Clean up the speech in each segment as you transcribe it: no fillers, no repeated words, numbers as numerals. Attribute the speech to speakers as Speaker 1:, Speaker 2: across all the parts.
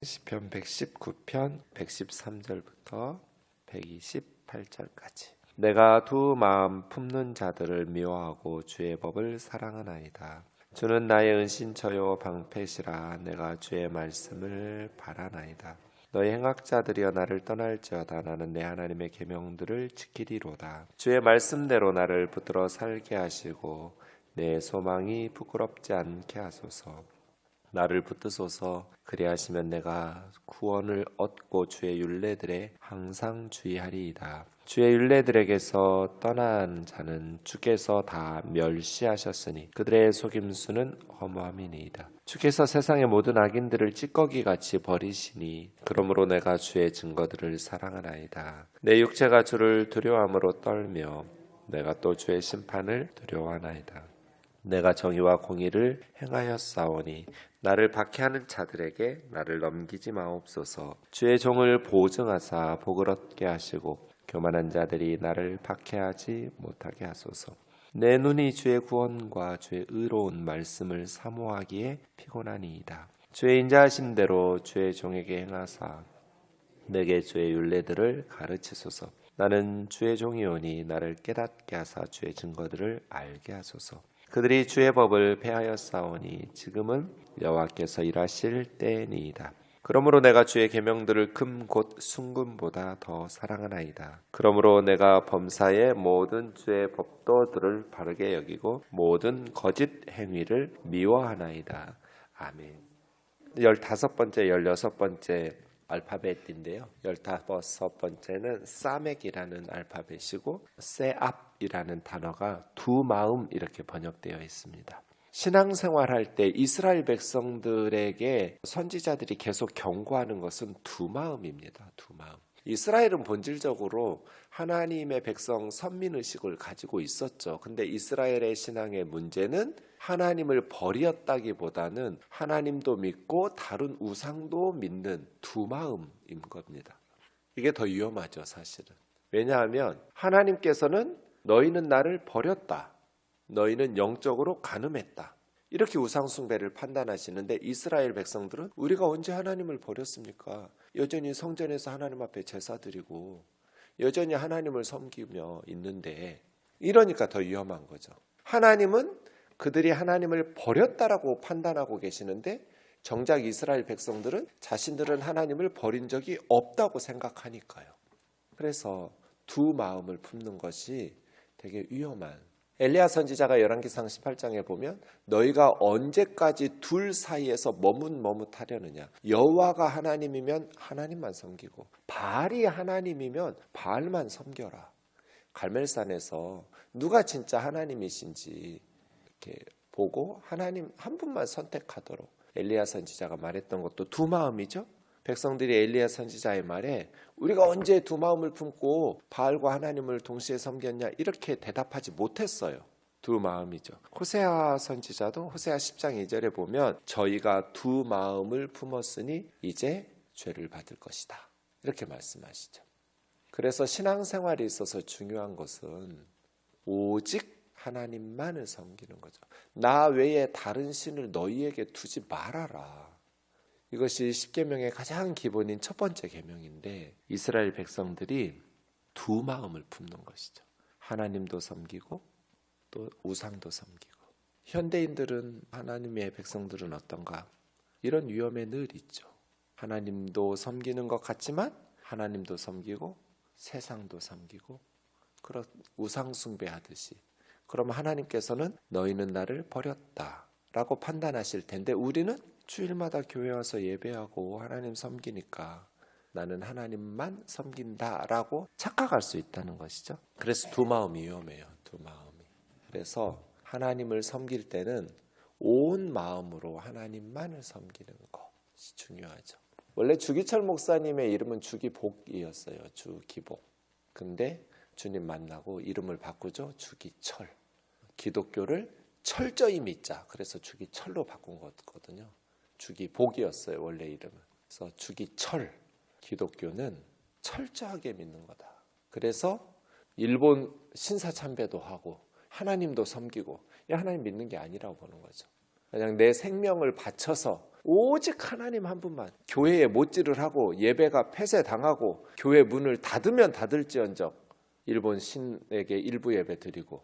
Speaker 1: 시편 119편 113절부터 128절까지. 내가 두 마음 품는 자들을 미워하고 주의 법을 사랑하나이다. 주는 나의 은신처요 방패시라. 내가 주의 말씀을 바라나이다. 너희 행악자들이여 나를 떠날지어다. 나는 내 하나님의 계명들을 지키리로다. 주의 말씀대로 나를 붙들어 살게 하시고 내 소망이 부끄럽지 않게 하소서. 나를 붙드소서. 그리하시면 내가 구원을 얻고 주의 율례들에 항상 주의하리이다. 주의 율례들에게서 떠난 자는 주께서 다 멸시하셨으니 그들의 속임수는 허무함이니이다. 주께서 세상의 모든 악인들을 찌꺼기같이 버리시니 그러므로 내가 주의 증거들을 사랑하나이다. 내 육체가 주를 두려워함으로 떨며 내가 또 주의 심판을 두려워하나이다. 내가 정의와 공의를 행하였사오니 나를 박해하는 자들에게 나를 넘기지 마옵소서. 주의 종을 보증하사 복을 얻게 하시고 교만한 자들이 나를 박해하지 못하게 하소서. 내 눈이 주의 구원과 주의 의로운 말씀을 사모하기에 피곤하니이다. 주의 인자하신 대로 주의 종에게 행하사 내게 주의 율례들을 가르치소서. 나는 주의 종이오니 나를 깨닫게 하사 주의 증거들을 알게 하소서. 그들이 주의 법을 폐하였사오니 지금은 여호와께서 일하실 때니이다. 그러므로 내가 주의 계명들을 금 곧 순금보다 더 사랑하나이다. 그러므로 내가 범사의 모든 주의 법도들을 바르게 여기고 모든 거짓 행위를 미워하나이다. 아멘. 15번째, 16번째 알파벳인데요. 15번째는 사맥이라는 알파벳이고 세압이라는 단어가 두 마음 이렇게 번역되어 있습니다. 신앙생활할 때 이스라엘 백성들에게 선지자들이 계속 경고하는 것은 두 마음입니다. 두 마음. 이스라엘은 본질적으로 하나님의 백성 선민의식을 가지고 있었죠. 근데 이스라엘의 신앙의 문제는 하나님을 버렸다기보다는 하나님도 믿고 다른 우상도 믿는 두 마음인 겁니다. 이게 더 위험하죠, 사실은. 왜냐하면 하나님께서는 너희는 나를 버렸다. 너희는 영적으로 간음했다. 이렇게 우상숭배를 판단하시는데 이스라엘 백성들은 우리가 언제 하나님을 버렸습니까? 여전히 성전에서 하나님 앞에 제사 드리고 여전히 하나님을 섬기며 있는데, 이러니까 더 위험한 거죠. 하나님은 그들이 하나님을 버렸다라고 판단하고 계시는데 정작 이스라엘 백성들은 자신들은 하나님을 버린 적이 없다고 생각하니까요. 그래서 두 마음을 품는 것이 되게 위험한. 엘리야 선지자가 열왕기상 18장에 보면 너희가 언제까지 둘 사이에서 머뭇머뭇하려느냐. 여호와가 하나님이면 하나님만 섬기고 바알이 하나님이면 바알만 섬겨라. 갈멜산에서 누가 진짜 하나님이신지 이렇게 보고 하나님 한 분만 선택하도록 엘리야 선지자가 말했던 것도 두 마음이죠. 백성들이 엘리야 선지자의 말에 우리가 언제 두 마음을 품고 바알과 하나님을 동시에 섬겼냐 이렇게 대답하지 못했어요. 두 마음이죠. 호세아 선지자도 호세아 10장 2절에 보면 저희가 두 마음을 품었으니 이제 죄를 받을 것이다. 이렇게 말씀하시죠. 그래서 신앙생활에 있어서 중요한 것은 오직 하나님만을 섬기는 거죠. 나 외에 다른 신을 너희에게 두지 말아라. 이것이 십계명의 가장 기본인 첫 번째 계명인데 이스라엘 백성들이 두 마음을 품는 것이죠. 하나님도 섬기고 또 우상도 섬기고. 현대인들은 하나님의 백성들은 어떤가? 이런 위험에 늘 있죠. 하나님도 섬기는 것 같지만 하나님도 섬기고 세상도 섬기고 그런 우상 숭배하듯이. 그럼 하나님께서는 너희는 나를 버렸다라고 판단하실 텐데 우리는 주일마다 교회 와서 예배하고 하나님 섬기니까 나는 하나님만 섬긴다라고 착각할 수 있다는 것이죠. 그래서 두 마음이 위험해요. 두 마음이. 그래서 하나님을 섬길 때는 온 마음으로 하나님만을 섬기는 것이 중요하죠. 원래 주기철 목사님의 이름은 주기복이었어요. 주기복. 근데 주님 만나고 이름을 바꾸죠. 주기철. 기독교를 철저히 믿자. 그래서 주기철로 바꾼 거거든요. 주기복이었어요. 원래 이름은. 그래서 주기철. 기독교는 철저하게 믿는 거다. 그래서 일본 신사참배도 하고 하나님도 섬기고 하나님 믿는 게 아니라고 보는 거죠. 그냥 내 생명을 바쳐서 오직 하나님 한 분만. 교회에 못질을 하고 예배가 폐쇄당하고 교회 문을 닫으면 닫을지언정 일본 신에게 일부 예배 드리고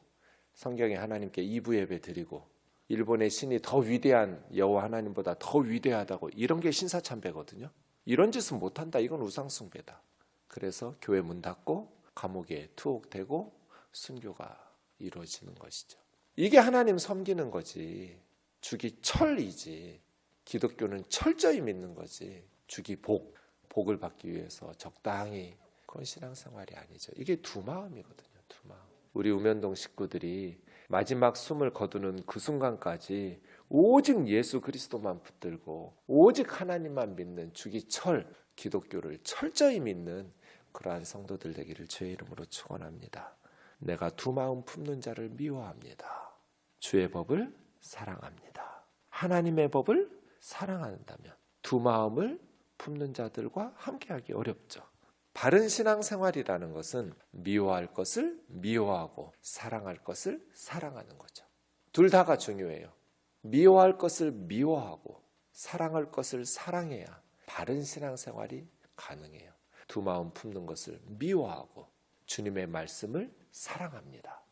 Speaker 1: 성경의 하나님께 2부 예배 드리고 일본의 신이 더 위대한 여호와 하나님보다 더 위대하다고, 이런 게 신사참배거든요. 이런 짓은 못한다. 이건 우상숭배다. 그래서 교회 문 닫고 감옥에 투옥되고 순교가 이루어지는 것이죠. 이게 하나님 섬기는 거지. 주기 철이지. 기독교는 철저히 믿는 거지. 주기 복을 받기 위해서 적당히. 그건 신앙생활이 아니죠. 이게 두 마음이거든요. 두 마음. 우리 우면동 식구들이 마지막 숨을 거두는 그 순간까지 오직 예수 그리스도만 붙들고 오직 하나님만 믿는 주기 철, 기독교를 철저히 믿는 그러한 성도들 되기를 주의 이름으로 축원합니다. 내가 두 마음 품는 자를 미워합니다. 주의 법을 사랑합니다. 하나님의 법을 사랑한다면 두 마음을 품는 자들과 함께하기 어렵죠. 바른 신앙생활이라는 것은 미워할 것을 미워하고 사랑할 것을 사랑하는 거죠. 둘 다가 중요해요. 미워할 것을 미워하고 사랑할 것을 사랑해야 바른 신앙생활이 가능해요. 두 마음 품는 것을 미워하고 주님의 말씀을 사랑합니다.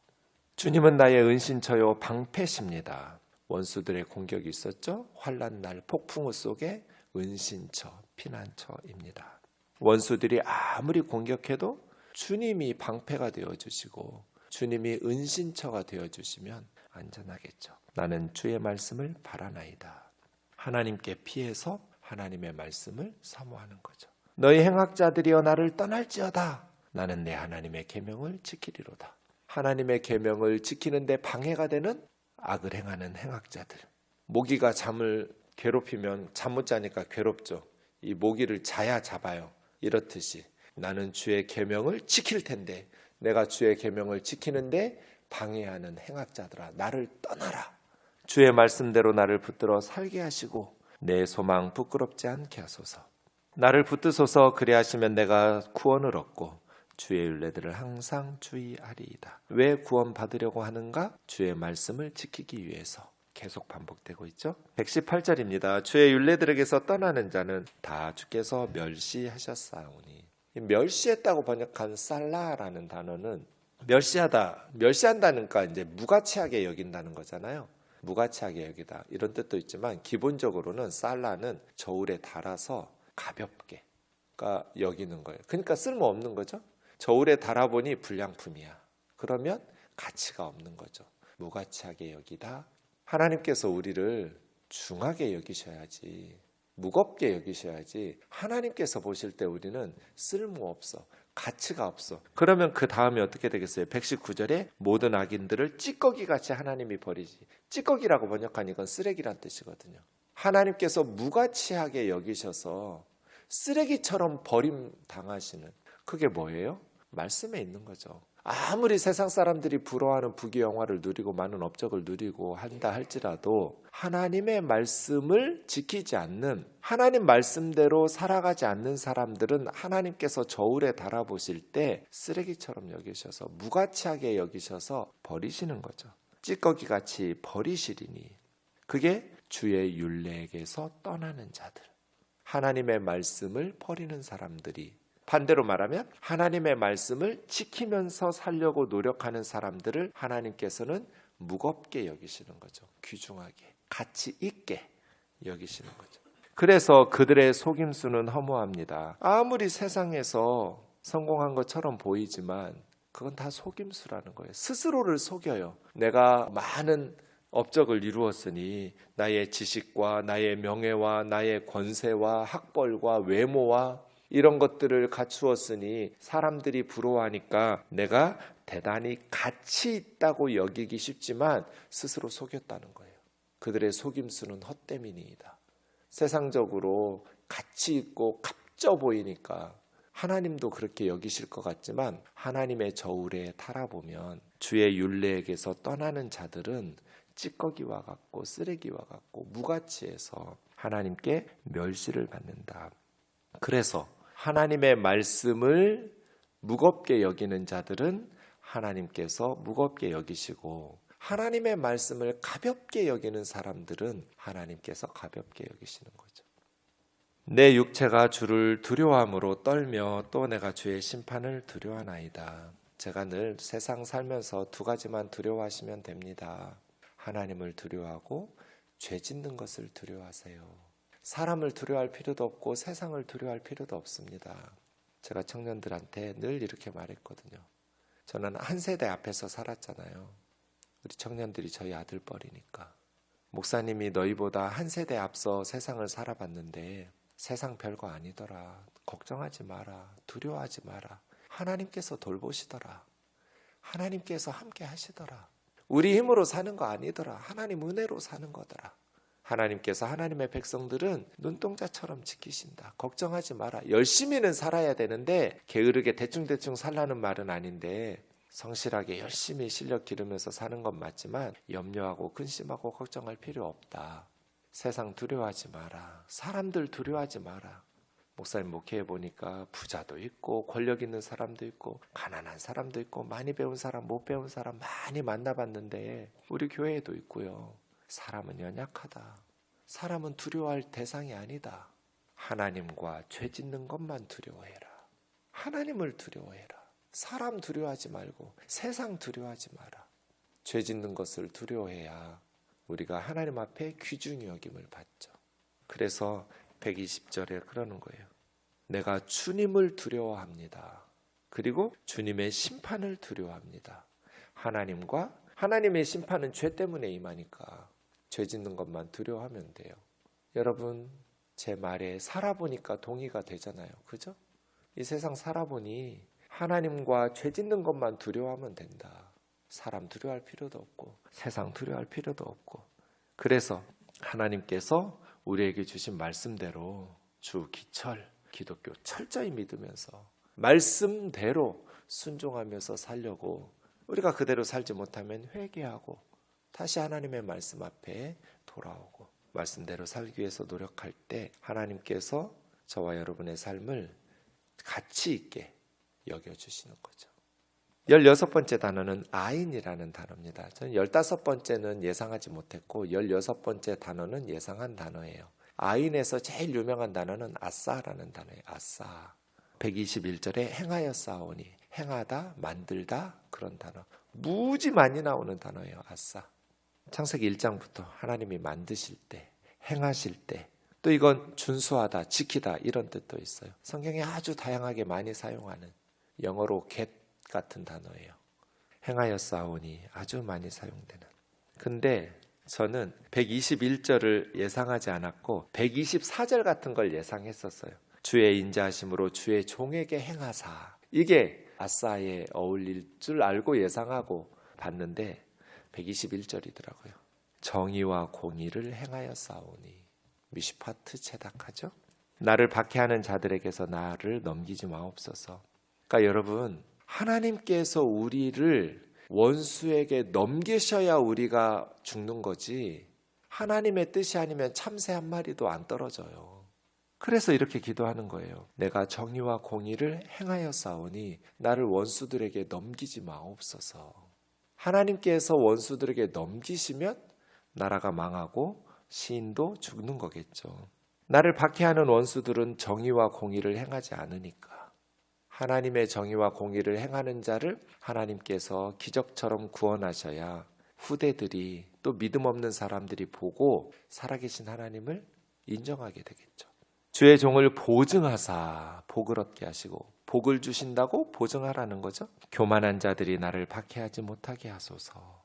Speaker 1: 주님은 나의 은신처요 방패십니다. 원수들의 공격이 있었죠. 환난 날 폭풍우 속에 은신처, 피난처입니다. 원수들이 아무리 공격해도 주님이 방패가 되어주시고 주님이 은신처가 되어주시면 안전하겠죠. 나는 주의 말씀을 바라나이다. 하나님께 피해서 하나님의 말씀을 사모하는 거죠. 너희 행악자들이여 나를 떠날지어다. 나는 내 하나님의 계명을 지키리로다. 하나님의 계명을 지키는데 방해가 되는 악을 행하는 행악자들. 모기가 잠을 괴롭히면 잠 못 자니까 괴롭죠. 이 모기를 자야 잡아요. 이렇듯이 나는 주의 계명을 지킬 텐데 내가 주의 계명을 지키는데 방해하는 행악자들아 나를 떠나라. 주의 말씀대로 나를 붙들어 살게 하시고 내 소망 부끄럽지 않게 하소서. 나를 붙드소서. 그리 하시면 내가 구원을 얻고 주의 율례들을 항상 주의하리이다. 왜 구원 받으려고 하는가? 주의 말씀을 지키기 위해서. 계속 반복되고 있죠. 118절입니다. 주의 율례들에게서 떠나는 자는 다 주께서 멸시하셨사오니. 멸시했다고 번역한 살라라는 단어는 멸시한다니까 이제 무가치하게 여긴다는 거잖아요. 무가치하게 여기다 이런 뜻도 있지만 기본적으로는 살라는 저울에 달아서 가볍게 여기는 거예요. 그러니까 쓸모없는 거죠. 저울에 달아보니 불량품이야. 그러면 가치가 없는 거죠. 무가치하게 여기다. 하나님께서 우리를 중하게 여기셔야지, 무겁게 여기셔야지. 하나님께서 보실 때 우리는 쓸모없어, 가치가 없어. 그러면 그 다음에 어떻게 되겠어요? 119절에 모든 악인들을 찌꺼기같이 하나님이 버리지. 찌꺼기라고 번역한 이건 쓰레기란 뜻이거든요. 하나님께서 무가치하게 여기셔서 쓰레기처럼 버림당하시는, 그게 뭐예요? 말씀에 있는 거죠. 아무리 세상 사람들이 부러워하는 부귀영화를 누리고 많은 업적을 누리고 한다 할지라도 하나님의 말씀을 지키지 않는, 하나님 말씀대로 살아가지 않는 사람들은 하나님께서 저울에 달아보실 때 쓰레기처럼 여기셔서 무가치하게 여기셔서 버리시는 거죠. 찌꺼기같이 버리시리니. 그게 주의 율례에게서 떠나는 자들, 하나님의 말씀을 버리는 사람들이, 반대로 말하면 하나님의 말씀을 지키면서 살려고 노력하는 사람들을 하나님께서는 무겁게 여기시는 거죠. 귀중하게, 가치 있게 여기시는 거죠. 그래서 그들의 속임수는 허무합니다. 아무리 세상에서 성공한 것처럼 보이지만 그건 다 속임수라는 거예요. 스스로를 속여요. 내가 많은 업적을 이루었으니 나의 지식과 나의 명예와 나의 권세와 학벌과 외모와 이런 것들을 갖추었으니 사람들이 부러워하니까 내가 대단히 가치 있다고 여기기 쉽지만 스스로 속였다는 거예요. 그들의 속임수는 헛되미니이다. 세상적으로 가치 있고 값져 보이니까 하나님도 그렇게 여기실 것 같지만 하나님의 저울에 달아보면 주의 율례에게서 떠나는 자들은 찌꺼기와 같고 쓰레기와 같고 무가치해서 하나님께 멸시를 받는다. 그래서 하나님의 말씀을 무겁게 여기는 자들은 하나님께서 무겁게 여기시고 하나님의 말씀을 가볍게 여기는 사람들은 하나님께서 가볍게 여기시는 거죠. 내 육체가 주를 두려워함으로 떨며 또 내가 주의 심판을 두려워하나이다. 제가 늘 세상 살면서 두 가지만 두려워하시면 됩니다. 하나님을 두려워하고 죄 짓는 것을 두려워하세요. 사람을 두려워할 필요도 없고 세상을 두려워할 필요도 없습니다. 제가 청년들한테 늘 이렇게 말했거든요. 저는 한 세대 앞에서 살았잖아요. 우리 청년들이 저희 아들뻘이니까. 목사님이 너희보다 한 세대 앞서 세상을 살아봤는데 세상 별거 아니더라. 걱정하지 마라. 두려워하지 마라. 하나님께서 돌보시더라. 하나님께서 함께 하시더라. 우리 힘으로 사는 거 아니더라. 하나님 은혜로 사는 거더라. 하나님께서 하나님의 백성들은 눈동자처럼 지키신다. 걱정하지 마라. 열심히는 살아야 되는데 게으르게 대충대충 살라는 말은 아닌데 성실하게 열심히 실력 기르면서 사는 건 맞지만 염려하고 근심하고 걱정할 필요 없다. 세상 두려워하지 마라. 사람들 두려워하지 마라. 목사님 목회해 보니까 부자도 있고 권력 있는 사람도 있고 가난한 사람도 있고 많이 배운 사람 못 배운 사람 많이 만나봤는데 우리 교회에도 있고요. 사람은 연약하다. 사람은 두려워할 대상이 아니다. 하나님과 죄 짓는 것만 두려워해라. 하나님을 두려워해라. 사람 두려워하지 말고 세상 두려워하지 마라. 죄 짓는 것을 두려워해야 우리가 하나님 앞에 귀중히 여김을 받죠. 그래서 120절에 그러는 거예요. 내가 주님을 두려워합니다. 그리고 주님의 심판을 두려워합니다. 하나님의 심판은 죄 때문에 임하니까 죄 짓는 것만 두려워하면 돼요. 여러분 제 말에 살아보니까 동의가 되잖아요. 그죠? 이 세상 살아보니 하나님과 죄 짓는 것만 두려워하면 된다. 사람 두려워할 필요도 없고 세상 두려워할 필요도 없고 그래서 하나님께서 우리에게 주신 말씀대로 주 기철 기독교 철저히 믿으면서 말씀대로 순종하면서 살려고 우리가 그대로 살지 못하면 회개하고 다시 하나님의 말씀 앞에 돌아오고 말씀대로 살기 위해서 노력할 때 하나님께서 저와 여러분의 삶을 가치 있게 여겨주시는 거죠. 16번째 단어는 아인이라는 단어입니다. 저는 15번째는 예상하지 못했고 16번째 단어는 예상한 단어예요. 아인에서 제일 유명한 단어는 아싸라는 단어예요. 아싸. 121절에 행하여 싸우니 행하다, 만들다 그런 단어. 무지 많이 나오는 단어예요. 아싸. 창세기 1장부터 하나님이 만드실 때, 행하실 때 또 이건 준수하다, 지키다 이런 뜻도 있어요. 성경에 아주 다양하게 많이 사용하는 영어로 get 같은 단어예요. 행하여 싸우니 아주 많이 사용되는. 근데 저는 121절을 예상하지 않았고 124절 같은 걸 예상했었어요. 주의 인자하심으로 주의 종에게 행하사. 이게 아싸에 어울릴 줄 알고 예상하고 봤는데 121절이더라고요. 정의와 공의를 행하여 싸우니. 미시파트 체닥하죠. 나를 박해하는 자들에게서 나를 넘기지 마옵소서. 그러니까 여러분 하나님께서 우리를 원수에게 넘기셔야 우리가 죽는 거지 하나님의 뜻이 아니면 참새 한 마리도 안 떨어져요. 그래서 이렇게 기도하는 거예요. 내가 정의와 공의를 행하여 싸우니 나를 원수들에게 넘기지 마옵소서. 하나님께서 원수들에게 넘기시면 나라가 망하고 시인도 죽는 거겠죠. 나를 박해하는 원수들은 정의와 공의를 행하지 않으니까 하나님의 정의와 공의를 행하는 자를 하나님께서 기적처럼 구원하셔야 후대들이 또 믿음 없는 사람들이 보고 살아계신 하나님을 인정하게 되겠죠. 주의 종을 보증하사 복을 얻게 하시고 복을 주신다고 보증하라는 거죠. 교만한 자들이 나를 박해하지 못하게 하소서.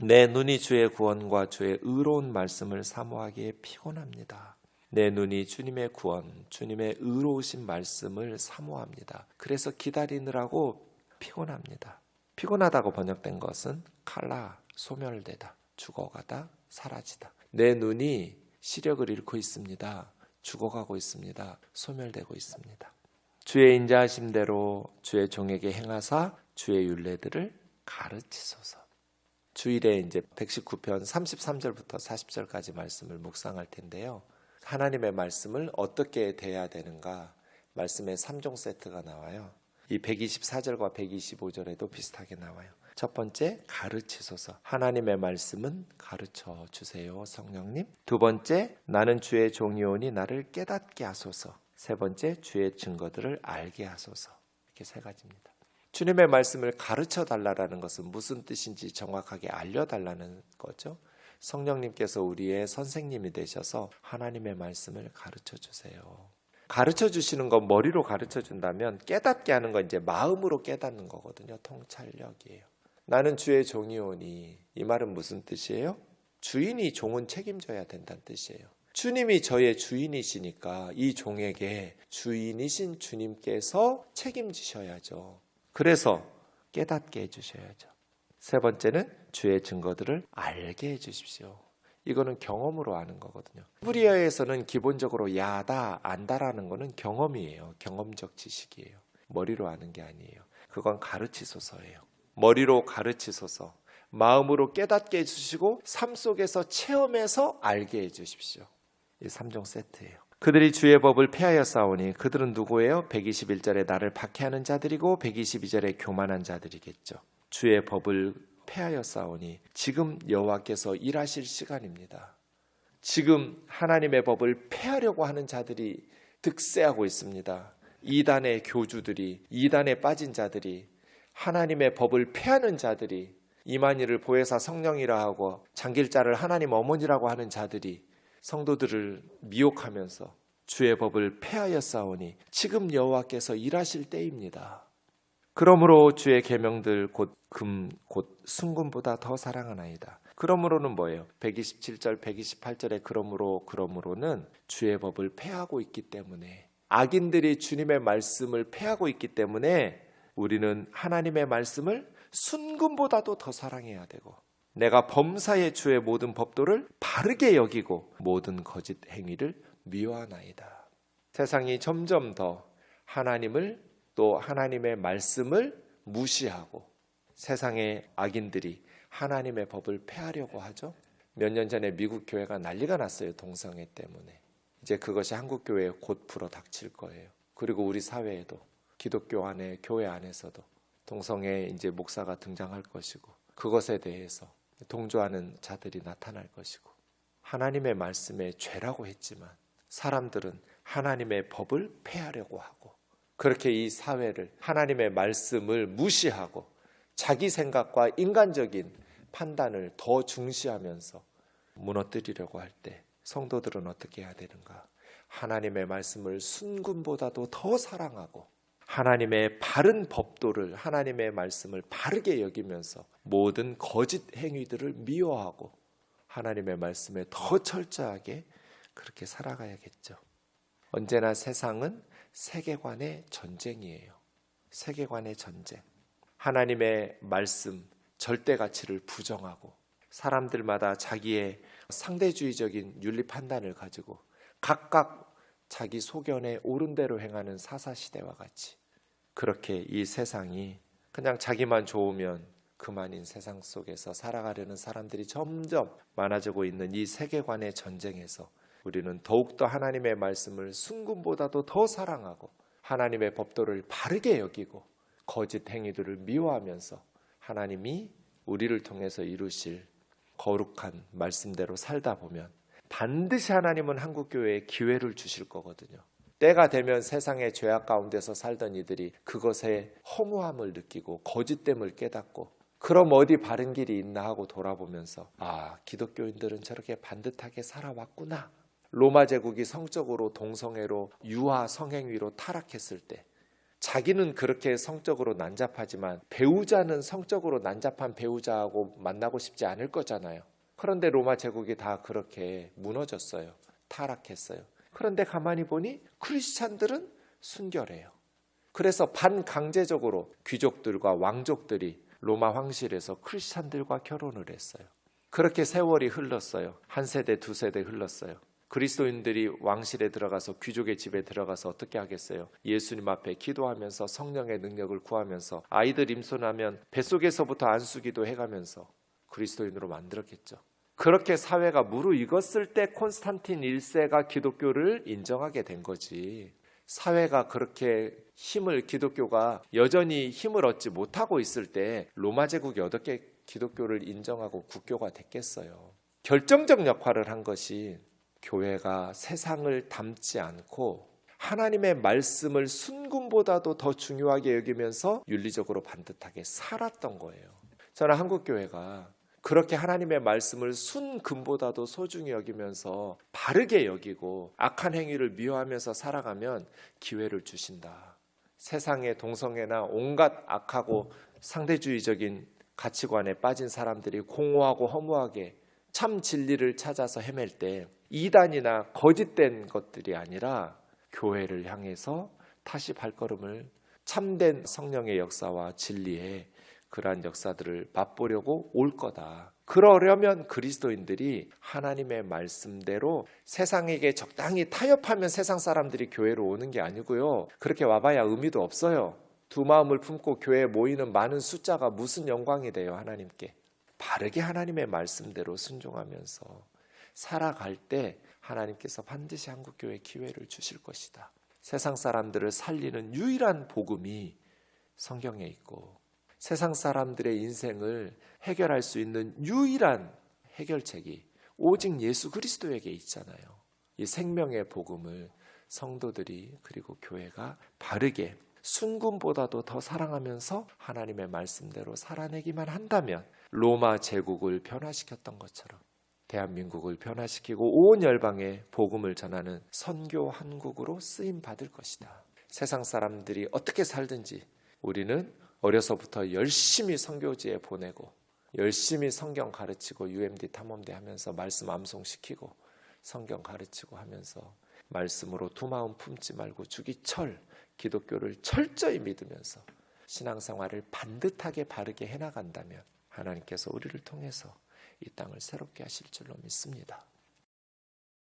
Speaker 1: 내 눈이 주의 구원과 주의 의로운 말씀을 사모하기에 피곤합니다. 내 눈이 주님의 구원, 주님의 의로우신 말씀을 사모합니다. 그래서 기다리느라고 피곤합니다. 피곤하다고 번역된 것은 칼라, 소멸되다, 죽어가다, 사라지다. 내 눈이 시력을 잃고 있습니다. 죽어가고 있습니다. 소멸되고 있습니다. 주의 인자하심대로 주의 종에게 행하사 주의 율례들을 가르치소서. 주일에 이제 119편 33절부터 40절까지 말씀을 묵상할 텐데요. 하나님의 말씀을 어떻게 대해야 되는가 말씀의 3종 세트가 나와요. 이 124절과 125절에도 비슷하게 나와요. 첫 번째, 가르치소서. 하나님의 말씀은 가르쳐 주세요, 성령님. 두 번째, 나는 주의 종이오니 나를 깨닫게 하소서. 세 번째, 주의 증거들을 알게 하소서. 이렇게 세 가지입니다. 주님의 말씀을 가르쳐 달라는 것은 무슨 뜻인지 정확하게 알려달라는 거죠. 성령님께서 우리의 선생님이 되셔서 하나님의 말씀을 가르쳐 주세요. 가르쳐 주시는 건 머리로 가르쳐 준다면 깨닫게 하는 건 이제 마음으로 깨닫는 거거든요. 통찰력이에요. 나는 주의 종이오니, 이 말은 무슨 뜻이에요? 주인이 종은 책임져야 된다는 뜻이에요. 주님이 저의 주인이시니까 이 종에게 주인이신 주님께서 책임지셔야죠. 그래서 깨닫게 해주셔야죠. 세 번째는 주의 증거들을 알게 해주십시오. 이거는 경험으로 아는 거거든요. 히브리어에서는 기본적으로 야다, 안다라는 거는 경험이에요. 경험적 지식이에요. 머리로 아는 게 아니에요. 그건 가르치소서예요. 머리로 가르치소서, 마음으로 깨닫게 해주시고 삶 속에서 체험해서 알게 해주십시오. 이 3종 세트예요. 그들이 주의 법을 폐하여 싸우니 그들은 누구예요? 121절에 나를 박해하는 자들이고 122절에 교만한 자들이겠죠. 주의 법을 폐하여 싸우니 지금 여호와께서 일하실 시간입니다. 지금 하나님의 법을 폐하려고 하는 자들이 득세하고 있습니다. 이단의 교주들이, 이단에 빠진 자들이, 하나님의 법을 폐하는 자들이, 이만희를 보혜사 성령이라 하고 장길자를 하나님 어머니라고 하는 자들이 성도들을 미혹하면서 주의 법을 폐하여 싸우니 지금 여호와께서 일하실 때입니다. 그러므로 주의 계명들 곧 금 곧 순금보다 더 사랑하나이다. 그러므로는 뭐예요? 127절 128절에 그러므로는 주의 법을 폐하고 있기 때문에, 악인들이 주님의 말씀을 폐하고 있기 때문에 우리는 하나님의 말씀을 순금보다도 더 사랑해야 되고, 내가 범사의 주의 모든 법도를 바르게 여기고 모든 거짓 행위를 미워하나이다. 세상이 점점 더 하나님을, 또 하나님의 말씀을 무시하고 세상의 악인들이 하나님의 법을 폐하려고 하죠. 몇 년 전에 미국 교회가 난리가 났어요. 동성애 때문에. 이제 그것이 한국 교회에 곧 불어닥칠 거예요. 그리고 우리 사회에도, 기독교 안에, 교회 안에서도 동성애 이제 목사가 등장할 것이고, 그것에 대해서 동조하는 자들이 나타날 것이고, 하나님의 말씀에 죄라고 했지만 사람들은 하나님의 법을 폐하려고 하고, 그렇게 이 사회를, 하나님의 말씀을 무시하고 자기 생각과 인간적인 판단을 더 중시하면서 무너뜨리려고 할 때 성도들은 어떻게 해야 되는가? 하나님의 말씀을 순금보다도 더 사랑하고 하나님의 바른 법도를, 하나님의 말씀을 바르게 여기면서 모든 거짓 행위들을 미워하고 하나님의 말씀에 더 철저하게 그렇게 살아가야겠죠. 언제나 세상은 세계관의 전쟁이에요. 세계관의 전쟁. 하나님의 말씀, 절대 가치를 부정하고 사람들마다 자기의 상대주의적인 윤리 판단을 가지고 각각 자기 소견에 옳은 대로 행하는 사사시대와 같이, 그렇게 이 세상이 그냥 자기만 좋으면 그만인 세상 속에서 살아가려는 사람들이 점점 많아지고 있는 이 세계관의 전쟁에서 우리는 더욱더 하나님의 말씀을 순금보다도 더 사랑하고 하나님의 법도를 바르게 여기고 거짓 행위들을 미워하면서 하나님이 우리를 통해서 이루실 거룩한 말씀대로 살다 보면 반드시 하나님은 한국교회에 기회를 주실 거거든요. 때가 되면 세상의 죄악 가운데서 살던 이들이 그것에 허무함을 느끼고 거짓됨을 깨닫고, 그럼 어디 바른 길이 있나 하고 돌아보면서, 아, 기독교인들은 저렇게 반듯하게 살아왔구나. 로마 제국이 성적으로 동성애로, 유아 성행위로 타락했을 때 자기는 그렇게 성적으로 난잡하지만 배우자는 성적으로 난잡한 배우자하고 만나고 싶지 않을 거잖아요. 그런데 로마 제국이 다 그렇게 무너졌어요. 타락했어요. 그런데 가만히 보니 크리스찬들은 순결해요. 그래서 반강제적으로 귀족들과 왕족들이 로마 황실에서 크리스찬들과 결혼을 했어요. 그렇게 세월이 흘렀어요. 한 세대, 두 세대 흘렀어요. 그리스도인들이 왕실에 들어가서, 귀족의 집에 들어가서 어떻게 하겠어요? 예수님 앞에 기도하면서 성령의 능력을 구하면서, 아이들 임신하면 뱃속에서부터 안수기도 해가면서 그리스도인으로 만들었겠죠. 그렇게 사회가 무르익었을 때 콘스탄틴 1세가 기독교를 인정하게 된 거지. 사회가 그렇게 기독교가 여전히 힘을 얻지 못하고 있을 때 로마 제국이 어떻게 기독교를 인정하고 국교가 됐겠어요. 결정적 역할을 한 것이 교회가 세상을 닮지 않고 하나님의 말씀을 순금보다도 더 중요하게 여기면서 윤리적으로 반듯하게 살았던 거예요. 저는 한국교회가 그렇게 하나님의 말씀을 순금보다도 소중히 여기면서 바르게 여기고 악한 행위를 미워하면서 살아가면 기회를 주신다. 세상의 동성애나 온갖 악하고 상대주의적인 가치관에 빠진 사람들이 공허하고 허무하게 참 진리를 찾아서 헤맬 때 이단이나 거짓된 것들이 아니라 교회를 향해서 다시 발걸음을 참된 성령의 역사와 진리의 그러한 역사들을 맛보려고 올 거다. 그러려면 그리스도인들이 하나님의 말씀대로 세상에게 적당히 타협하면 세상 사람들이 교회로 오는 게 아니고요. 그렇게 와봐야 의미도 없어요. 두 마음을 품고 교회에 모이는 많은 숫자가 무슨 영광이 돼요, 하나님께. 바르게 하나님의 말씀대로 순종하면서 살아갈 때 하나님께서 반드시 한국교회에 기회를 주실 것이다. 세상 사람들을 살리는 유일한 복음이 성경에 있고 세상 사람들의 인생을 해결할 수 있는 유일한 해결책이 오직 예수 그리스도에게 있잖아요. 이 생명의 복음을 성도들이 그리고 교회가 바르게 순금보다도 더 사랑하면서 하나님의 말씀대로 살아내기만 한다면 로마 제국을 변화시켰던 것처럼 대한민국을 변화시키고 온 열방에 복음을 전하는 선교 한국으로 쓰임 받을 것이다. 세상 사람들이 어떻게 살든지 우리는 어려서부터 열심히 선교지에 보내고 열심히 성경 가르치고 UMD 탐험대 하면서 말씀 암송시키고 성경 가르치고 하면서 말씀으로 두 마음 품지 말고 주기철 기독교를 철저히 믿으면서 신앙생활을 반듯하게 바르게 해나간다면 하나님께서 우리를 통해서 이 땅을 새롭게 하실 줄로 믿습니다.